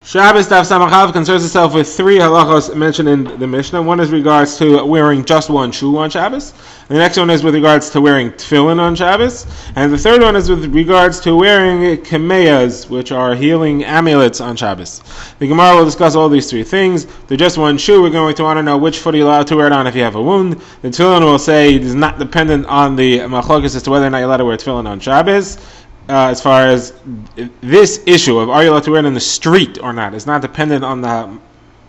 Shabbos Daf Samachal concerns itself with three halachos mentioned in the Mishnah. One is regards to wearing just one shoe on Shabbos. The next one is with regards to wearing tefillin on Shabbos. And the third one is with regards to wearing kameyas, which are healing amulets on Shabbos. The Gemara will discuss all these three things. They're just one shoe. We're going to want to know which foot are you allowed to wear it on if you have a wound. The tefillin will say it is not dependent on the machlokes as to whether or not you're allowed to wear tefillin on Shabbos. As far as this issue of are you allowed to wear it in the street or not, it's not dependent on the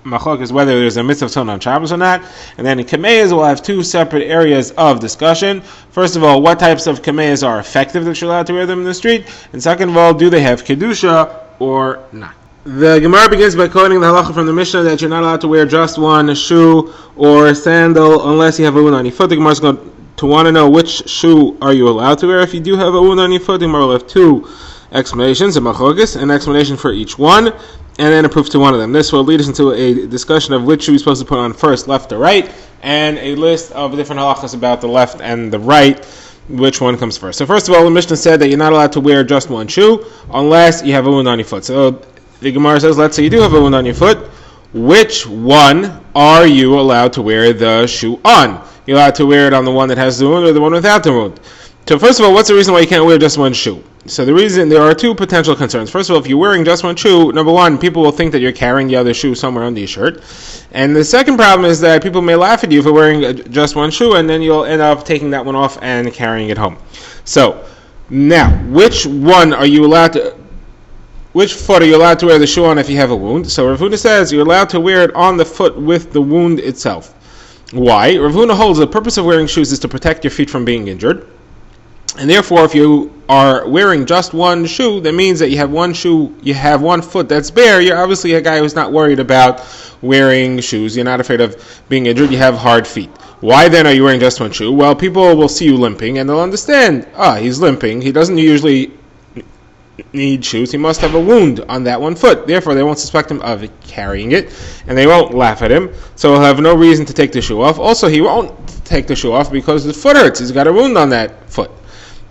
machlokes whether there's a mitzvah tefillin on Shabbos or not. And then in kameyas we'll have two separate areas of discussion. First of all, what types of kameyas are effective that you're allowed to wear them in the street, and second of all, do they have kedusha or not? The Gemara begins by quoting the halacha from the Mishnah that you're not allowed to wear just one shoe or sandal unless you have a wound on your foot. The Gemara is going to want to know which shoe are you allowed to wear if you do have a wound on your foot. The Gemara will have two explanations, a machlokes, an explanation for each one, and then a proof to one of them. This will lead us into a discussion of which shoe you're supposed to put on first, left or right, and a list of different halachas about the left and the right, which one comes first. So first of all, the Mishnah said that you're not allowed to wear just one shoe unless you have a wound on your foot. So the Gemara says, let's say you do have a wound on your foot, which one are you allowed to wear the shoe on? You're allowed to wear it on the one that has the wound or the one without the wound. So first of all, what's the reason why you can't wear just one shoe? So the reason, there are two potential concerns. First of all, if you're wearing just one shoe, number one, people will think that you're carrying the other shoe somewhere under your shirt. And the second problem is that people may laugh at you for wearing just one shoe, and then you'll end up taking that one off and carrying it home. So, now, which foot are you allowed to wear the shoe on if you have a wound? So Rav Huna says you're allowed to wear it on the foot with the wound itself. Why? Rav Huna holds the purpose of wearing shoes is to protect your feet from being injured. And therefore, if you are wearing just one shoe, that means that you have one shoe, you have one foot that's bare. You're obviously a guy who's not worried about wearing shoes. You're not afraid of being injured. You have hard feet. Why then are you wearing just one shoe? Well, people will see you limping and they'll understand, he's limping. He doesn't usually need shoes. He must have a wound on that one foot. Therefore, they won't suspect him of carrying it, and they won't laugh at him. So he'll have no reason to take the shoe off. Also, he won't take the shoe off because the foot hurts. He's got a wound on that foot.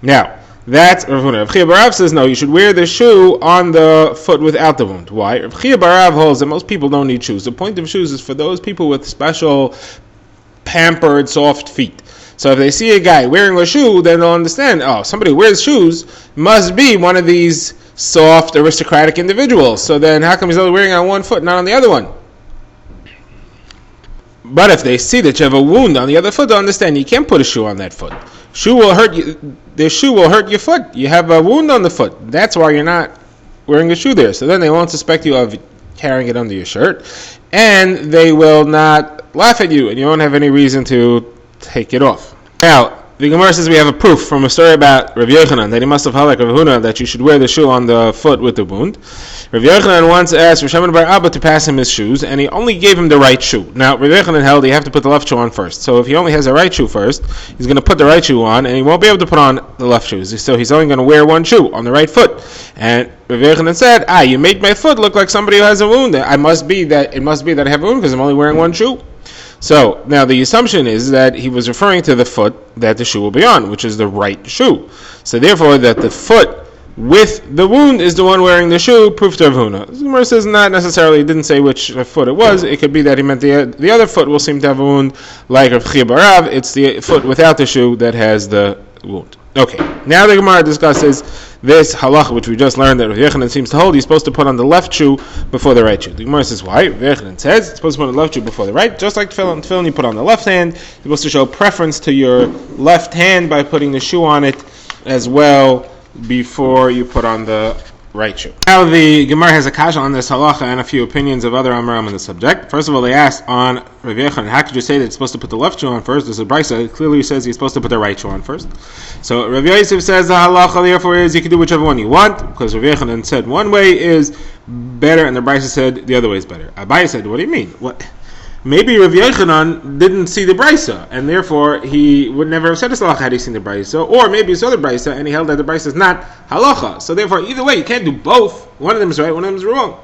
Now, that's Rav Huna. Rav Chia bar Rav says no. You should wear the shoe on the foot without the wound. Why? Rav Chia bar Rav holds that most people don't need shoes. The point of shoes is for those people with special, pampered, soft feet. So if they see a guy wearing a shoe, then they'll understand, somebody who wears shoes must be one of these soft, aristocratic individuals. So then how come he's only wearing it on one foot, not on the other one? But if they see that you have a wound on the other foot, they'll understand you can't put a shoe on that foot. Shoe will hurt you. The shoe will hurt your foot. You have a wound on the foot. That's why you're not wearing a shoe there. So then they won't suspect you of carrying it under your shirt, and they will not laugh at you, and you won't have any reason to take it off. Now, the Gemara says we have a proof from a story about Rav Yochanan that he must have held like Rav Huna that you should wear the shoe on the foot with the wound. Rav Yochanan once asked Rav Shimon bar Abba to pass him his shoes, and he only gave him the right shoe. Now, Rav Yochanan held you have to put the left shoe on first. So if he only has the right shoe first, he's going to put the right shoe on, and he won't be able to put on the left shoe. So he's only going to wear one shoe on the right foot. And Rav Yochanan said, you made my foot look like somebody who has a wound. It must be that I have a wound because I'm only wearing one shoe. So, now the assumption is that he was referring to the foot that the shoe will be on, which is the right shoe. So therefore, that the foot with the wound is the one wearing the shoe, proof to Rav Huna. The Gemara says not necessarily, it didn't say which foot it was. It could be that he meant the other foot will seem to have a wound, like Rav Chia bar Rav. It's the foot without the shoe that has the wound. Okay, now the Gemara discusses this halacha, which we just learned that Rav Yochanan seems to hold. You're supposed to put on the left shoe before the right shoe. The Gemara says why? Rav Yochanan says you're supposed to put on the left shoe before the right, just like tefillin you put on the left hand. You're supposed to show preference to your left hand by putting the shoe on it as well before you put on the right shoe. Now the Gemara has a kasha on this halacha and a few opinions of other Amarim on the subject. First of all, they asked on Rav Yochanan, how could you say that it's supposed to put the left shoe on first? There's a brisa clearly says you're supposed to put the right shoe on first. So Rav Yosef says the halacha therefore is you can do whichever one you want, because Rav Yochanan said one way is better and the brisa said the other way is better. Abai said, what do you mean? What? Maybe Rav Yochanan didn't see the brisa, and therefore he would never have said this halacha had he seen the brisa, or maybe he saw the brisa and he held that the brisa is not halacha. So therefore, either way, you can't do both. One of them is right, one of them is wrong.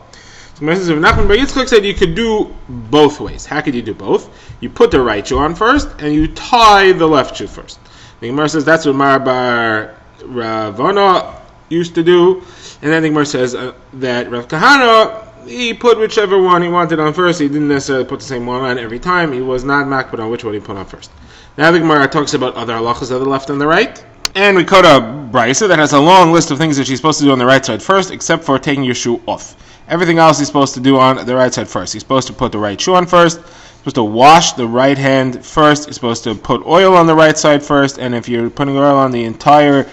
So Nachman bar Yitzchak said you could do both ways. How could you do both? You put the right shoe on first, and you tie the left shoe first. The Gemara says that's what Mar bar Ravona used to do, and then the Gemara says that Rav Kahana he put whichever one he wanted on first. He didn't necessarily put the same one on every time. He was not makpid on which one he put on first. Now the Gemara talks about other halachas on the left and the right. And we quote a brisa that has a long list of things that she's supposed to do on the right side first, except for taking your shoe off. Everything else he's supposed to do on the right side first. He's supposed to put the right shoe on first. He's supposed to wash the right hand first. He's supposed to put oil on the right side first. And if you're putting oil on the entire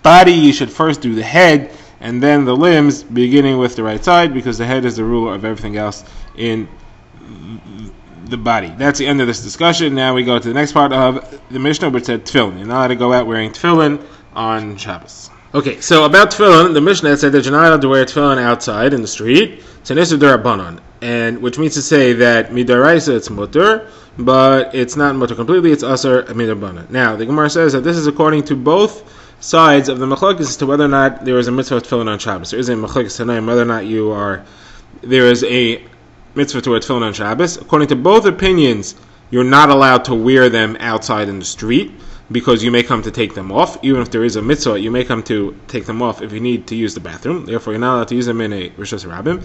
body, you should first do the head and then the limbs, beginning with the right side, because the head is the ruler of everything else in the body. That's the end of this discussion. Now we go to the next part of the Mishnah, which said tefillin. You're not allowed to go out wearing tefillin on Shabbos. Okay, so about tefillin, the Mishnah said that you're not allowed to wear tefillin outside in the street. It's an issur d'Rabbanan, and which means to say that midaraisa it's mutter, but it's not mutter completely. It's asur mid'Rabbanan. Now the Gemara says that this is according to both sides of the machlokes as to whether or not there is a mitzvah of tefillin on Shabbos. There is a machlokes tanaim whether or not there is a mitzvah to wear tefillin on Shabbos. According to both opinions, you're not allowed to wear them outside in the street because you may come to take them off. Even if there is a mitzvah, you may come to take them off if you need to use the bathroom. Therefore, you're not allowed to use them in a Rishos Rabbim.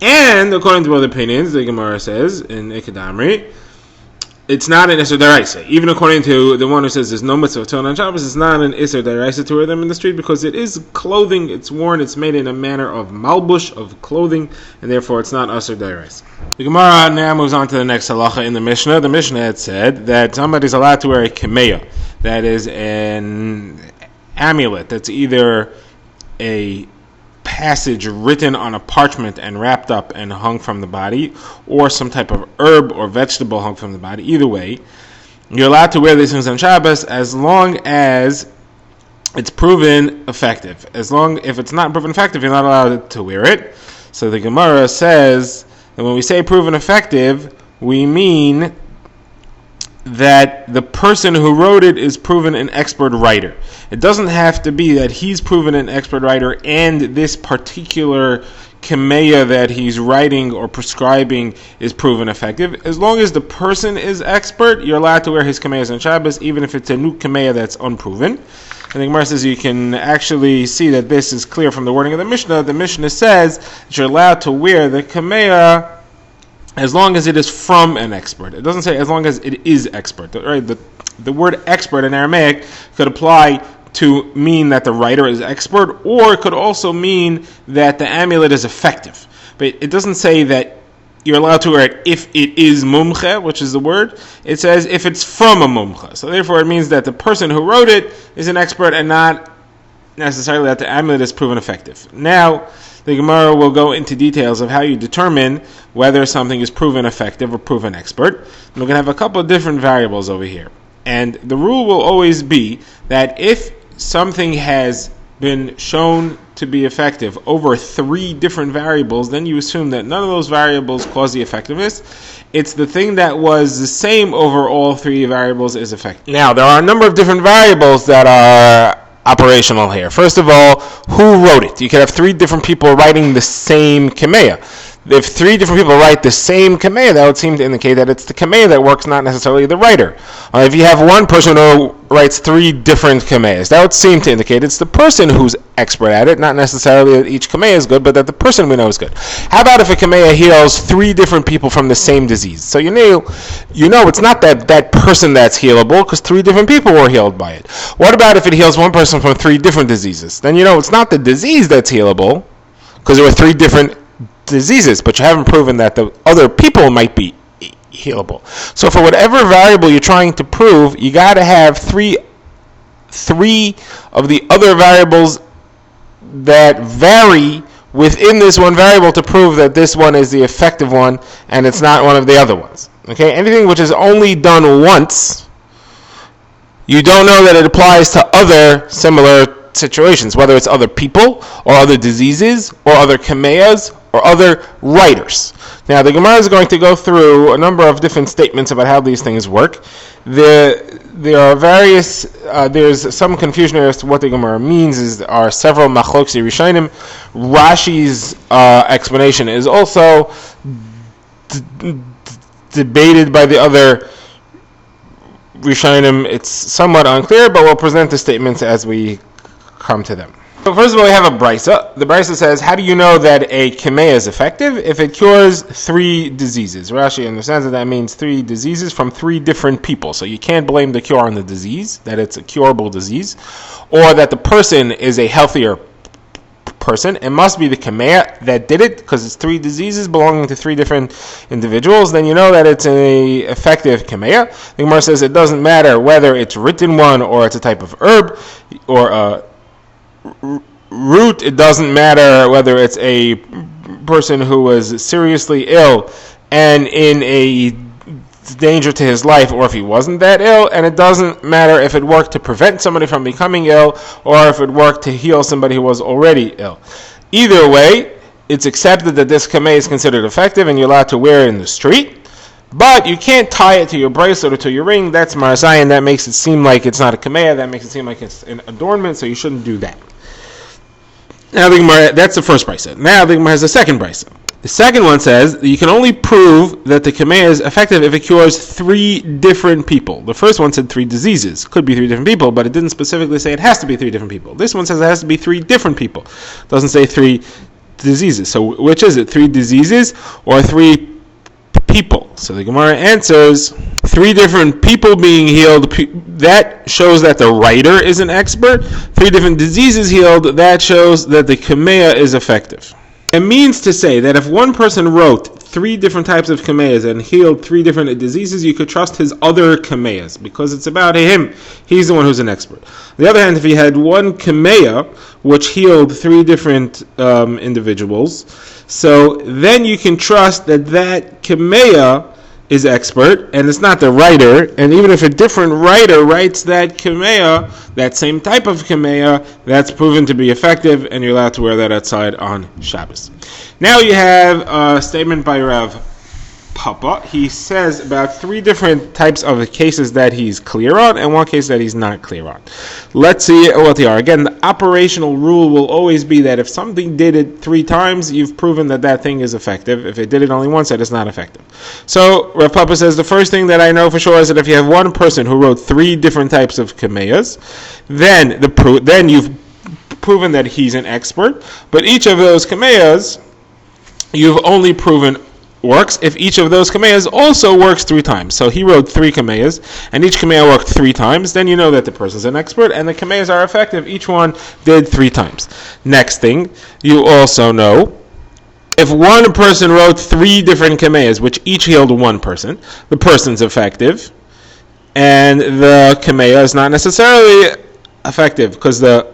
And according to both opinions, the Gemara says in Ikadamri, it's not an issur d'oraisa. Even according to the one who says there's no mitzvah of tefillin on Shabbos, it's not an issur d'oraisa to wear them in the street because it is clothing, it's worn, it's made in a manner of malbush, of clothing, and therefore it's not asur d'oraisa. The Gemara now moves on to the next halacha in the Mishnah. The Mishnah had said that somebody's allowed to wear a kemeya, that is an amulet, that's either a passage written on a parchment and wrapped up and hung from the body, or some type of herb or vegetable hung from the body. Either way, you're allowed to wear these things on Shabbos as long as it's proven effective. If it's not proven effective, you're not allowed to wear it. So the Gemara says that when we say proven effective, we mean that the person who wrote it is proven an expert writer. It doesn't have to be that he's proven an expert writer and this particular kemeya that he's writing or prescribing is proven effective. As long as the person is expert, you're allowed to wear his kemeyas on Shabbos, even if it's a new kemeya that's unproven. And the Gemara says you can actually see that this is clear from the wording of the Mishnah. The Mishnah says that you're allowed to wear the kemeya as long as it is from an expert. It doesn't say as long as it is expert. Right? The word expert in Aramaic could apply to mean that the writer is expert, or it could also mean that the amulet is effective. But it doesn't say that you're allowed to wear it if it is mumche, which is the word. It says if it's from a mumche. So therefore it means that the person who wrote it is an expert and not necessarily that the amulet is proven effective. Now, the Gemara will go into details of how you determine whether something is proven effective or proven expert. And we're going to have a couple of different variables over here. And the rule will always be that if something has been shown to be effective over 3 different variables, then you assume that none of those variables cause the effectiveness. It's the thing that was the same over all 3 variables is effective. Now, there are a number of different variables that are operational here. First of all, who wrote it? You could have 3 different people writing the same kemeya. If 3 different people write the same kemeya, that would seem to indicate that it's the kemeya that works, not necessarily the writer. If you have one person who writes 3 different kemeyas, that would seem to indicate it's the person who's expert at it, not necessarily that each kemeya is good, but that the person we know is good. How about if a kemeya heals 3 different people from the same disease? So you know it's not that person that's healable, because 3 different people were healed by it. What about if it heals one person from 3 different diseases? Then it's not the disease that's healable, because there were 3 different diseases, but you haven't proven that the other people might be healable. So for whatever variable you're trying to prove, you got to have three of the other variables that vary within this one variable to prove that this one is the effective one and it's not one of the other ones. Okay, anything which is only done once, you don't know that it applies to other similar situations, whether it's other people or other diseases or other kemeyas or other writers. Now, the Gemara is going to go through a number of different statements about how these things work. There are various, there's some confusion as to what the Gemara means. There are several machlokes rishonim. Rashi's explanation is also debated by the other rishonim. It's somewhat unclear, but we'll present the statements as we come to them. So first of all, we have a brisa. The brisa says, how do you know that a kameya is effective? If it cures 3 diseases. Rashi understands that means 3 diseases from 3 different people. So you can't blame the cure on the disease, that it's a curable disease, or that the person is a healthier person. It must be the kameya that did it, because it's 3 diseases belonging to 3 different individuals. Then you know that it's an effective kameya. The Gemara says it doesn't matter whether it's written one or it's a type of herb or a root. It doesn't matter whether it's a person who was seriously ill and in a danger to his life, or if he wasn't that ill, and it doesn't matter if it worked to prevent somebody from becoming ill or if it worked to heal somebody who was already ill. Either way, it's accepted that this kameh is considered effective and you're allowed to wear it in the street. But you can't tie it to your bracelet or to your ring. That's marasayan. That makes it seem like it's not a kameya. That makes it seem like it's an adornment, so you shouldn't do that. Now the Gemara, that's the first brisa. Now the Gemara has the second brisa. The second one says that you can only prove that the kameya is effective if it cures 3 different people. The first one said 3 diseases. Could be 3 different people, but it didn't specifically say it has to be 3 different people. This one says it has to be 3 different people. It doesn't say 3 diseases. So which is it? 3 diseases or 3 people? So the Gemara answers 3 different people being healed. That shows that the writer is an expert. 3 different diseases healed. That shows that the kameya is effective. It means to say that if one person wrote 3 different types of kameyas and healed 3 different diseases, you could trust his other kameyas because it's about him. He's the one who's an expert. On the other hand, if he had one kameya which healed 3 different individuals, so then you can trust that that kameya is expert, and it's not the writer. And even if a different writer writes that kameya, that same type of kameya, that's proven to be effective, and you're allowed to wear that outside on Shabbos. Now you have a statement by Rav Papa. He says about 3 different types of cases that he's clear on, and 1 case that he's not clear on. Let's see what they are. Again, the operational rule will always be that if something did it 3 times, you've proven that that thing is effective. If it did it only once, that it's not effective. So Rav Papa says the first thing that I know for sure is that if you have one person who wrote 3 different types of kameyas, then you've proven that he's an expert. But each of those kameyas, you've only proven works if each of those kameyas also works 3 times. So he wrote 3 kameyas, and each kameya worked 3 times. Then you know that the person's an expert, and the kameyas are effective. Each one did 3 times. Next thing, you also know, if one person wrote 3 different kameyas, which each healed 1 person, the person's effective, and the kameya is not necessarily effective because the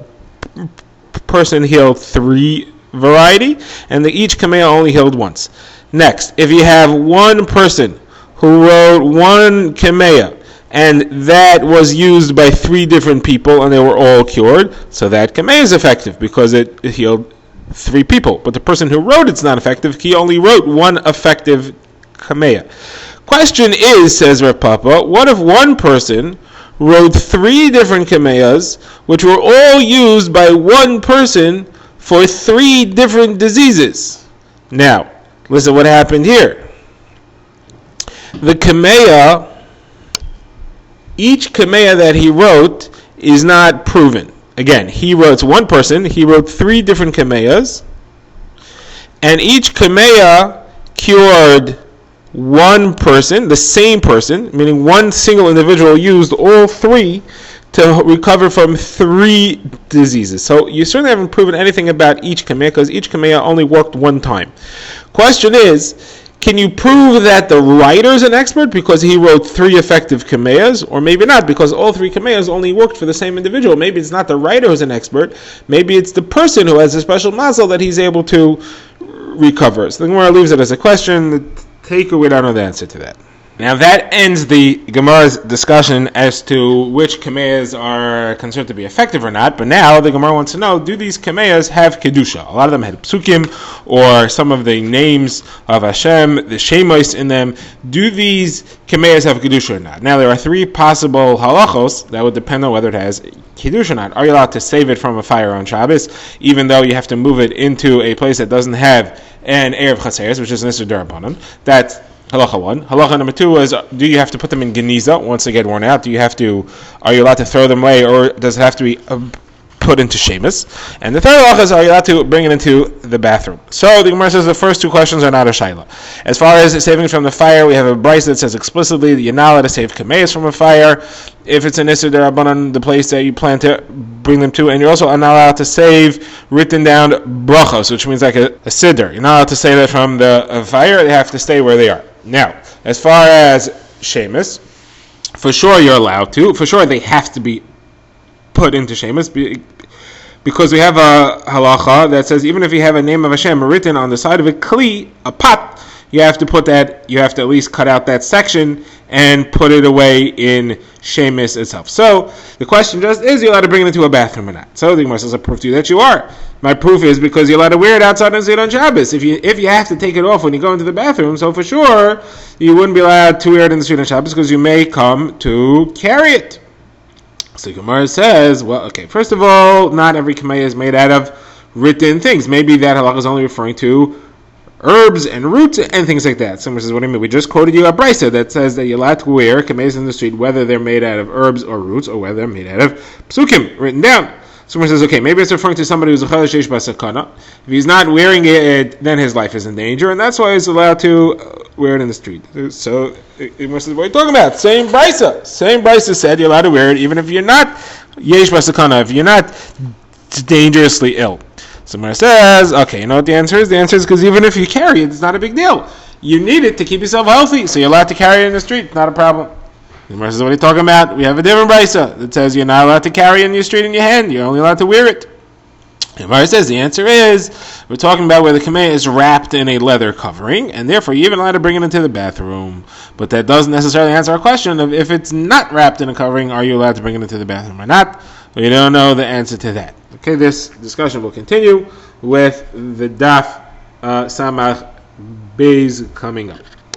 person healed 3 variety, and each kameya only healed once. Next, if you have one person who wrote 1 kameya, and that was used by 3 different people, and they were all cured, so that kameya is effective because it healed 3 people. But the person who wrote it's not effective. He only wrote 1 effective kameya. Question is, says Rav Papa, what if one person wrote 3 different kameyas, which were all used by 1 person for 3 different diseases? Now, listen what happened here. The kameya, each kameya that he wrote is not proven. Again, he wrote 1 person, he wrote 3 different kameyas, and each kameya cured 1 person, the same person, meaning 1 single individual used all 3 to recover from 3 diseases. So you certainly haven't proven anything about each kameya because each kameya only worked 1 time. Question is, can you prove that the writer is an expert because he wrote 3 effective kameyas, or maybe not because all 3 kameyas only worked for the same individual? Maybe it's not the writer who's an expert. Maybe it's the person who has a special mazel that he's able to recover. So the Gemara leaves it as a question. The takeaway, we don't know the answer to that. Now that ends the Gemara's discussion as to which kameyas are considered to be effective or not. But now the Gemara wants to know, do these kameyas have kedusha? A lot of them had psukim, or some of the names of Hashem, the shemos in them. Do these kameyas have kedusha or not? Now there are 3 possible halachos that would depend on whether it has kedusha or not. Are you allowed to save it from a fire on Shabbos, even though you have to move it into a place that doesn't have an erev chaseres, which is an issur d'Rabbanan? That's halacha 1. Halacha number 2 is, do you have to put them in geniza once they get worn out? Are you allowed to throw them away, or does it have to be put into shemus. And the third halacha is, are you allowed to bring it into the bathroom? So the Gemara says the first two questions are not a shaila. As far as saving from the fire, we have a brayso that says explicitly that you're not allowed to save kameis from a fire if it's an issur derabanan, the place that you plan to bring them to, and you're also not allowed to save written down brachos, which means like a siddur. You're not allowed to save that from the fire; they have to stay where they are. Now, as far as shemus, for sure you're allowed to. For sure they have to be put into shemus, because we have a halacha that says even if you have a name of Hashem written on the side of a kli, a pot, you have to put that. You have to at least cut out that section and put it away in shemus itself. So the question just is: you allowed to bring it into a bathroom or not? So the Gemara says, "I prove to you that you are." My proof is because you're allowed to wear it outside and sit on Shabbos. If you have to take it off when you go into the bathroom, so for sure you wouldn't be allowed to wear it in the street on Shabbos because you may come to carry it. So Gemara says, well, okay, first of all, not every kamei is made out of written things. Maybe that halakha is only referring to herbs and roots and things like that. Someone says, what do you mean? We just quoted you a brayso that says that you're allowed to wear kameis in the street, whether they're made out of herbs or roots, or whether they're made out of psukim, written down. Someone says, okay, maybe it's referring to somebody who's a chalash sheish basakana. If he's not wearing it, then his life is in danger, and that's why he's allowed to wear it in the street. So, what are you talking about? Same brayso. Same brayso said you're allowed to wear it even if you're not yesh basakana, if you're not dangerously ill. Someone says, okay, you know what the answer is? The answer is because even if you carry it, it's not a big deal. You need it to keep yourself healthy, so you're allowed to carry it in the street. Not a problem. The Gemara says, what are you talking about? We have a different brayso that says you're not allowed to carry it in your street in your hand. You're only allowed to wear it. The Gemara says the answer is, we're talking about where the kamei is wrapped in a leather covering, and therefore you're even allowed to bring it into the bathroom. But that doesn't necessarily answer our question of if it's not wrapped in a covering, are you allowed to bring it into the bathroom or not? We don't know the answer to that. Okay, this discussion will continue with the Daf Samach Beis coming up.